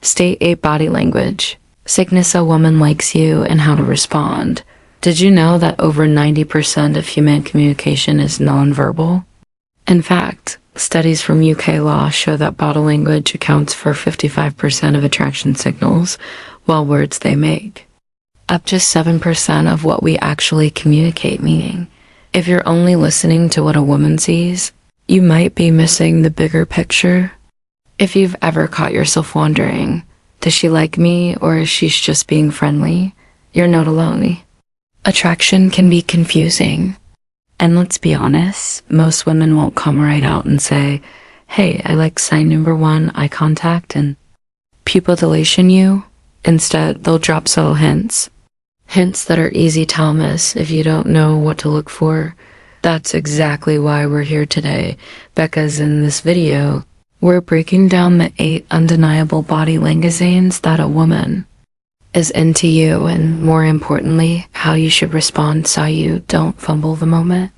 State 8 body language. Signals a woman likes you and how to respond. Did you know that over 90% of human communication is nonverbal? In fact, studies from UK law show that body language accounts for 55% of attraction signals, while words they make up to 7% of what we actually communicate, meaning if you're only listening to what a woman sees, you might be missing the bigger picture. If you've ever caught yourself wondering, does she like me or is she just being friendly? You're not alone. Attraction can be confusing. And let's be honest, most women won't come right out and say, hey, I like sign number 1, eye contact, and pupil dilation you. Instead, they'll drop subtle hints. Hints that are easy to miss if you don't know what to look for. That's exactly why we're here today, because in this video, we're breaking down the 8 undeniable body languages that a woman is into you, and more importantly, how you should respond so you don't fumble the moment.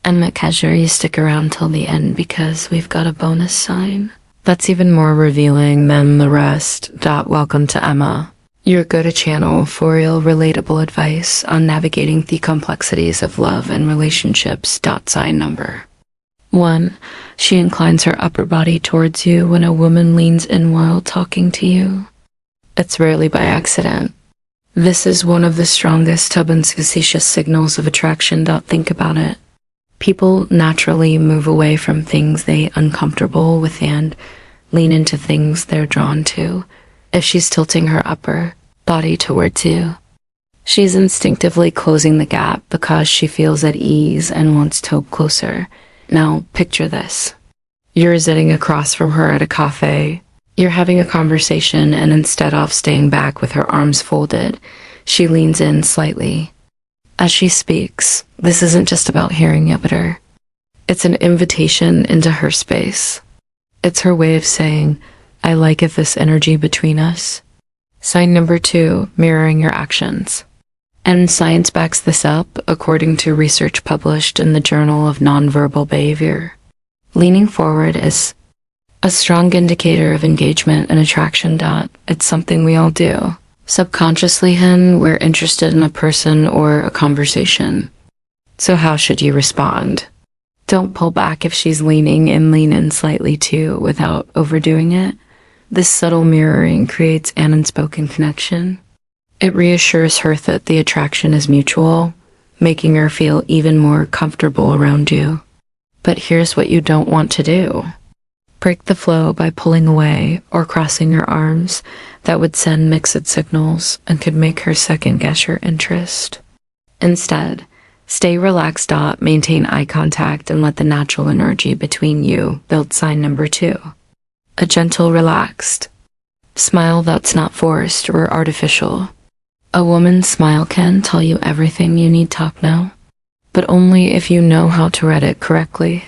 And make sure you stick around till the end because we've got a bonus sign that's even more revealing than the rest. Welcome to Emma, your go-to channel for real relatable advice on navigating the complexities of love and relationships. Sign number 1. She inclines her upper body towards you when a woman leans in while talking to you. It's rarely by accident. This is one of the strongest and suspicious signals of attraction. Think about it. People naturally move away from things they're uncomfortable with and lean into things they're drawn to. If she's tilting her upper body towards you, she's instinctively closing the gap because she feels at ease and wants to go closer. Now, picture this. You're sitting across from her at a cafe. You're having a conversation, and instead of staying back with her arms folded, she leans in slightly. As she speaks, this isn't just about hearing you, but her. It's an invitation into her space. It's her way of saying, I like it, this energy between us. Sign number 2, mirroring your actions. And science backs this up, according to research published in the Journal of Nonverbal Behavior. Leaning forward is a strong indicator of engagement and attraction. It's something we all do. Subconsciously, we're interested in a person or a conversation. So how should you respond? Don't pull back if she's leaning and lean in slightly too without overdoing it. This subtle mirroring creates an unspoken connection. It reassures her that the attraction is mutual, making her feel even more comfortable around you. But here's what you don't want to do. Break the flow by pulling away or crossing your arms. That would send mixed signals and could make her second guess your interest. Instead, stay relaxed, maintain eye contact, and let the natural energy between you build. Sign number 2. A gentle, relaxed smile that's not forced or artificial. A woman's smile can tell you everything you need to know, but only if you know how to read it correctly.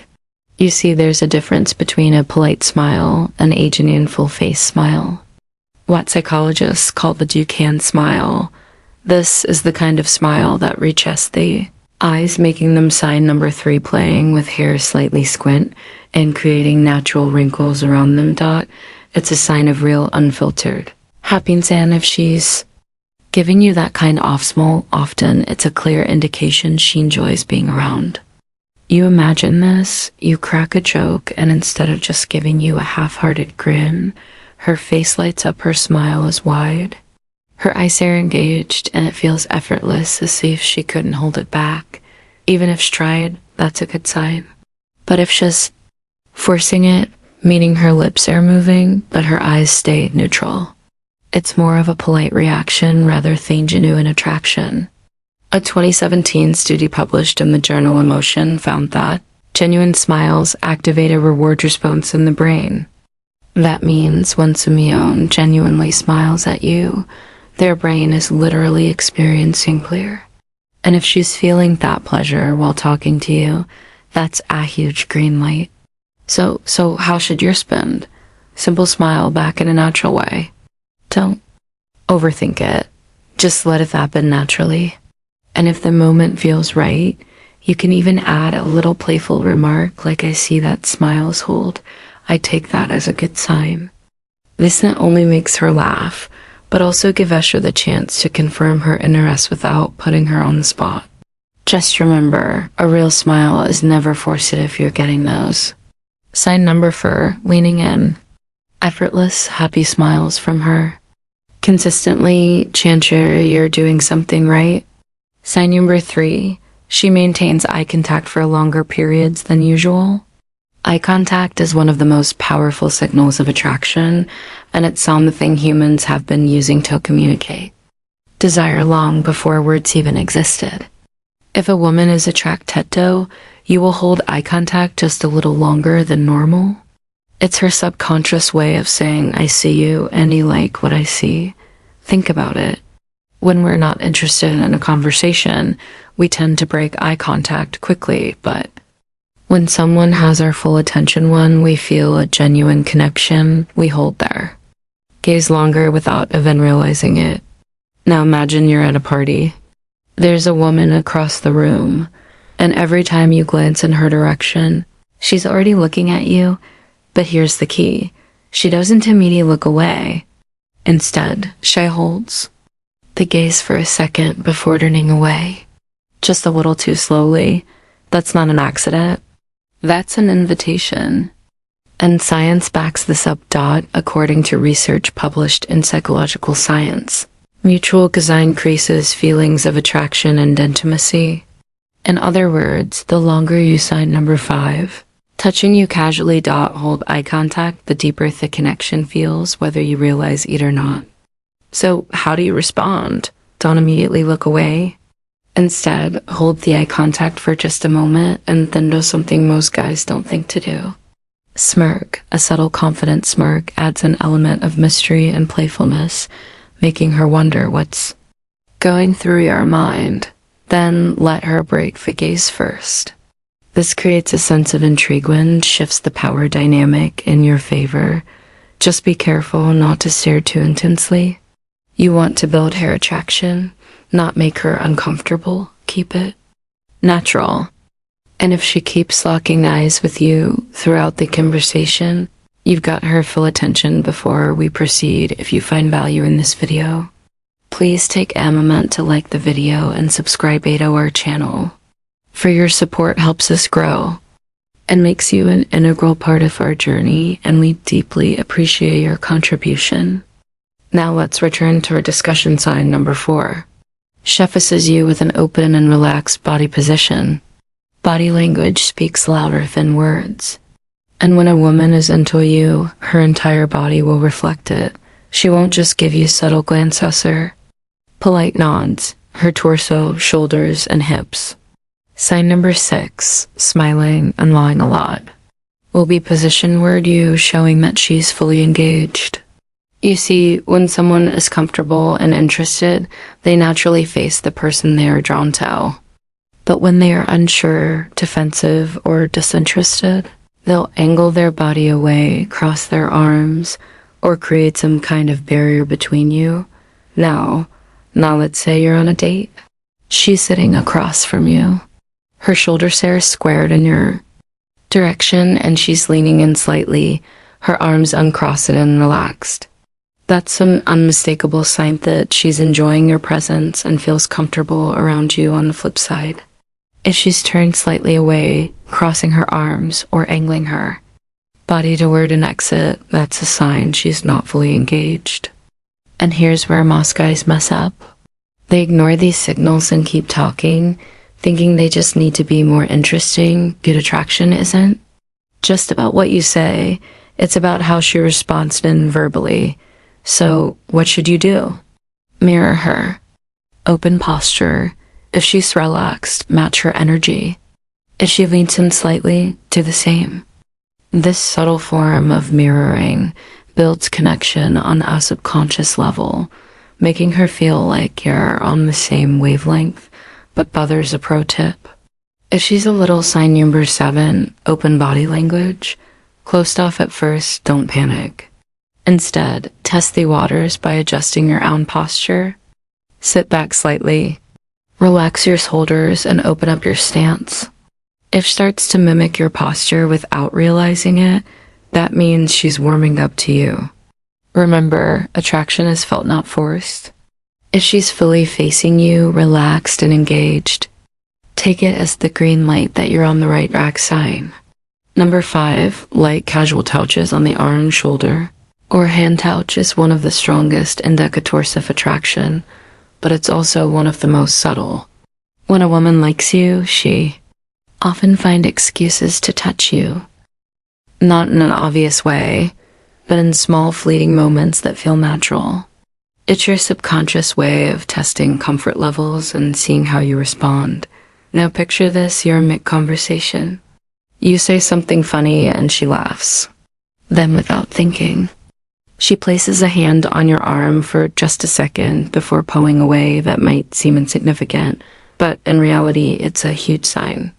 You see, there's a difference between a polite smile and a genuine full-face smile. What psychologists call the Duquesne smile. This is the kind of smile that reaches the eyes, making them sign number 3, playing with hair slightly squint and creating natural wrinkles around them. It's a sign of real unfiltered happiness, and if she's giving you that kind of smile often, it's a clear indication she enjoys being around. You imagine this, you crack a joke, and instead of just giving you a half-hearted grin, her face lights up, her smile is wide. Her eyes are engaged, and it feels effortless, as if she couldn't hold it back. Even if she tried, that's a good sign. But if she's forcing it, meaning her lips are moving, but her eyes stay neutral, it's more of a polite reaction rather than genuine attraction. A 2017 study published in the journal Emotion found that genuine smiles activate a reward response in the brain. That means when someone genuinely smiles at you, their brain is literally experiencing pleasure. And if she's feeling that pleasure while talking to you, that's a huge green light. So how should yours spend? Simple smile back in a natural way. Don't overthink it. Just let it happen naturally. And if the moment feels right, you can even add a little playful remark like, I see that smiles hold. I take that as a good sign. This not only makes her laugh, but also give Esher the chance to confirm her interest without putting her on the spot. Just remember, a real smile is never forced if you're getting those. Sign number 4, leaning in. Effortless, happy smiles from her. Consistently, chances you're doing something right. Sign number 3, she maintains eye contact for longer periods than usual. Eye contact is one of the most powerful signals of attraction, and it's something humans have been using to communicate desire long before words even existed. If a woman is attracted to, you will hold eye contact just a little longer than normal. It's her subconscious way of saying, I see you and you like what I see. Think about it. When we're not interested in a conversation, we tend to break eye contact quickly, but when someone has our full attention when we feel a genuine connection, we hold there. Gaze longer without even realizing it. Now imagine you're at a party. There's a woman across the room, and every time you glance in her direction, she's already looking at you, but here's the key. She doesn't immediately look away. Instead, she holds the gaze for a second before turning away. Just a little too slowly. That's not an accident. That's an invitation. And science backs this up. According to research published in Psychological Science, mutual gaze increases feelings of attraction and intimacy. In other words, the longer you sign number 5, touching you casually. Hold eye contact, the deeper the connection feels, whether you realize it or not. So how do you respond? Don't immediately look away. Instead, hold the eye contact for just a moment and then do something most guys don't think to do. Smirk. A subtle, confident smirk adds an element of mystery and playfulness, making her wonder what's going through your mind. Then let her break the gaze first. This creates a sense of intrigue and shifts the power dynamic in your favor. Just be careful not to stare too intensely. You want to build her attraction, not make her uncomfortable. Keep it natural. And if she keeps locking eyes with you throughout the conversation, you've got her full attention. Before we proceed, if you find value in this video, please take a moment to like the video and subscribe to our channel. For your support helps us grow and makes you an integral part of our journey, and we deeply appreciate your contribution. Now let's return to our discussion. Sign number 4. She faces you with an open and relaxed body position. Body language speaks louder than words. And when a woman is into you, her entire body will reflect it. She won't just give you subtle glances or polite nods. Her torso, shoulders, and hips. Sign number 6, smiling and lying a lot, will be positioned toward you, showing that she's fully engaged. You see, when someone is comfortable and interested, they naturally face the person they are drawn to. But when they are unsure, defensive, or disinterested, they'll angle their body away, cross their arms, or create some kind of barrier between you. Now let's say you're on a date. She's sitting across from you. Her shoulders are squared in your direction, and she's leaning in slightly, her arms uncrossed and relaxed. That's an unmistakable sign that she's enjoying your presence and feels comfortable around you. On the flip side, if she's turned slightly away, crossing her arms, or angling her body toward an exit, that's a sign she's not fully engaged. And here's where most guys mess up. They ignore these signals and keep talking, thinking they just need to be more interesting. Good attraction isn't just about what you say, it's about how she responds non-verbally. So, what should you do? Mirror her. Open posture. If she's relaxed, match her energy. If she leans in slightly, do the same. This subtle form of mirroring builds connection on a subconscious level, making her feel like you're on the same wavelength. But there's a pro tip. If she's a little. Sign number 7, open body language. Closed off at first, don't panic. Instead, test the waters by adjusting your own posture. Sit back slightly, relax your shoulders, and open up your stance. If she starts to mimic your posture without realizing it, that means she's warming up to you. Remember, attraction is felt, not forced. If she's fully facing you, relaxed and engaged, take it as the green light that you're on the right track sign. Number 5, light casual touches on the arm, shoulder, or hand touch is one of the strongest indicators of attraction, but it's also one of the most subtle. When a woman likes you, she often finds excuses to touch you. Not in an obvious way, but in small fleeting moments that feel natural. It's your subconscious way of testing comfort levels and seeing how you respond. Now picture this, you're in mid-conversation. You say something funny and she laughs. Then without thinking, she places a hand on your arm for just a second before pulling away. That might seem insignificant, but in reality, it's a huge sign.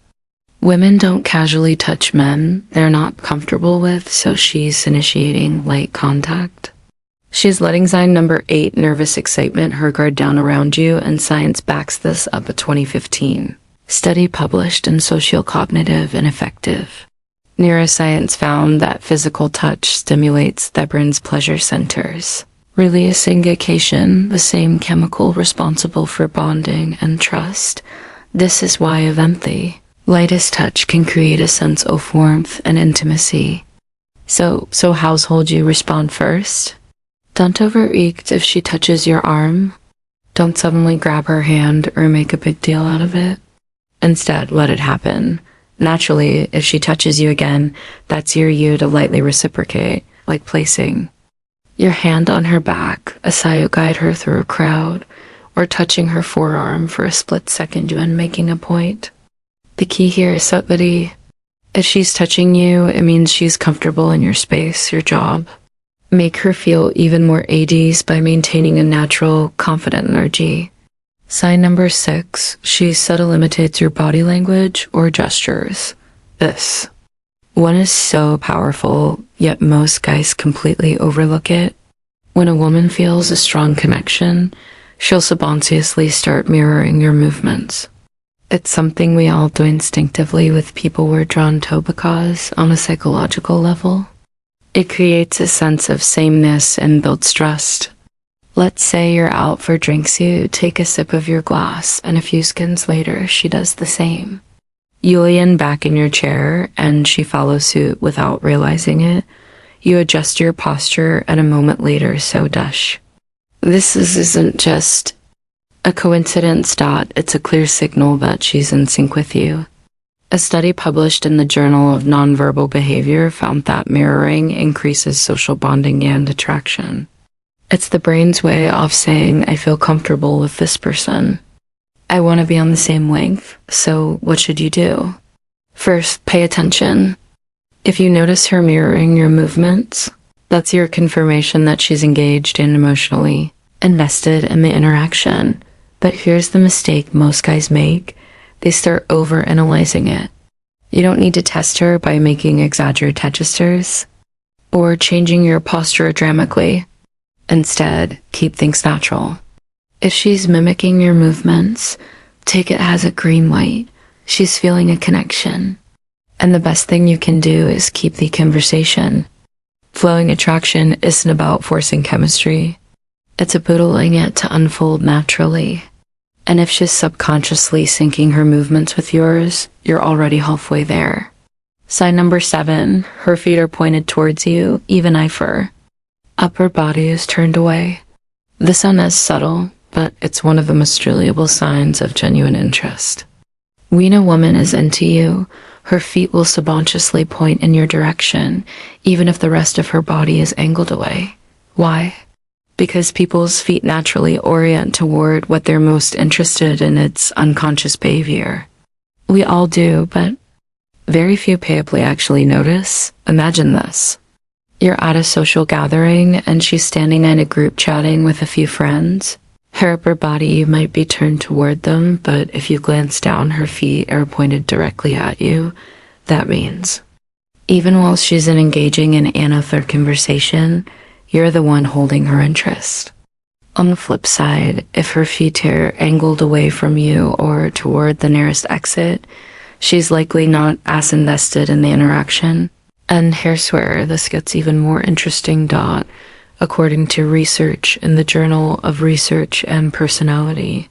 Women don't casually touch men they're not comfortable with, so she's initiating light contact. She's letting sign number 8, nervous excitement, her guard down around you, and science backs this up. A 2015 study published in Sociocognitive and Affective Neuroscience found that physical touch stimulates the brain's pleasure centers, releasing glycation, the same chemical responsible for bonding and trust. This is why eventually, lightest touch can create a sense of warmth and intimacy. So how's you respond first? Don't overreact if she touches your arm. Don't suddenly grab her hand or make a big deal out of it. Instead, let it happen. Naturally, if she touches you again, that's you to lightly reciprocate, like placing your hand on her back as you guide her through a crowd, or touching her forearm for a split second when making a point. The key here is subtlety. If she's touching you, it means she's comfortable in your space, your job. Make her feel even more at ease by maintaining a natural, confident energy. Sign number 6, she subtly imitates your body language or gestures. This one is so powerful, yet most guys completely overlook it. When a woman feels a strong connection, she'll subconsciously start mirroring your movements. It's something we all do instinctively with people we're drawn to because, on a psychological level, it creates a sense of sameness and builds trust. Let's say you're out for drinks, you take a sip of your glass, and a few seconds later, she does the same. You lean back in your chair, and she follows suit without realizing it. You adjust your posture, and a moment later, so does. This isn't just a coincidence. It's a clear signal that she's in sync with you. A study published in the Journal of Nonverbal Behavior found that mirroring increases social bonding and attraction. It's the brain's way of saying, I feel comfortable with this person. I want to be on the same length, so what should you do? First, pay attention. If you notice her mirroring your movements, that's your confirmation that she's engaged and emotionally invested in the interaction. But here's the mistake most guys make. They start over-analyzing it. You don't need to test her by making exaggerated gestures or changing your posture dramatically. Instead, keep things natural. If she's mimicking your movements, take it as a green light. She's feeling a connection. And the best thing you can do is keep the conversation flowing. Attraction isn't about forcing chemistry. It's about allowing it to unfold naturally. And if she's subconsciously syncing her movements with yours, you're already halfway there. Sign number 7, her feet are pointed towards you, even if upper body is turned away. This sound is subtle, but it's one of the most reliable signs of genuine interest. When a woman is into you, her feet will subconsciously point in your direction, even if the rest of her body is angled away. Why? Because people's feet naturally orient toward what they're most interested in. It's unconscious behavior. We all do, but very few people actually notice. Imagine this. You're at a social gathering and she's standing in a group chatting with a few friends. Her upper body might be turned toward them, but if you glance down, her feet are pointed directly at you. That means, even while she's engaging in another conversation, you're the one holding her interest. On the flip side, if her feet are angled away from you or toward the nearest exit, she's likely not as invested in the interaction. And here's where this gets even more interesting. according to research in the Journal of Research and Personality.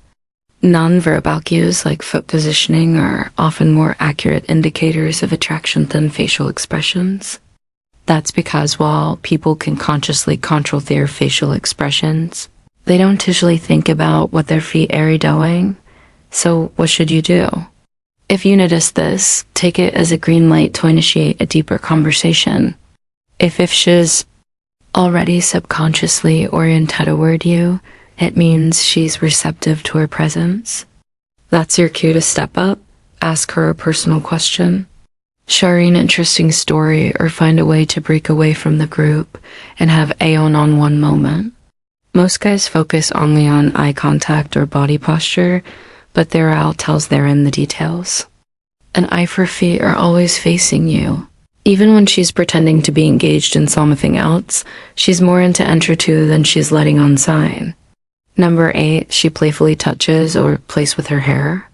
Nonverbal cues like foot positioning are often more accurate indicators of attraction than facial expressions. That's because while people can consciously control their facial expressions, they don't usually think about what their feet are doing. So what should you do? If you notice this, take it as a green light to initiate a deeper conversation. If she's already subconsciously oriented toward you, it means she's receptive to her presence. That's your cue to step up, ask her a personal question, share an interesting story, or find a way to break away from the group and have a one-on-one moment. Most guys focus only on eye contact or body posture, but their owl tells they're in the details. An eye for feet are always facing you. Even when she's pretending to be engaged in something else, she's more into enter two than she's letting on sign. Number 8, she playfully touches or plays with her hair.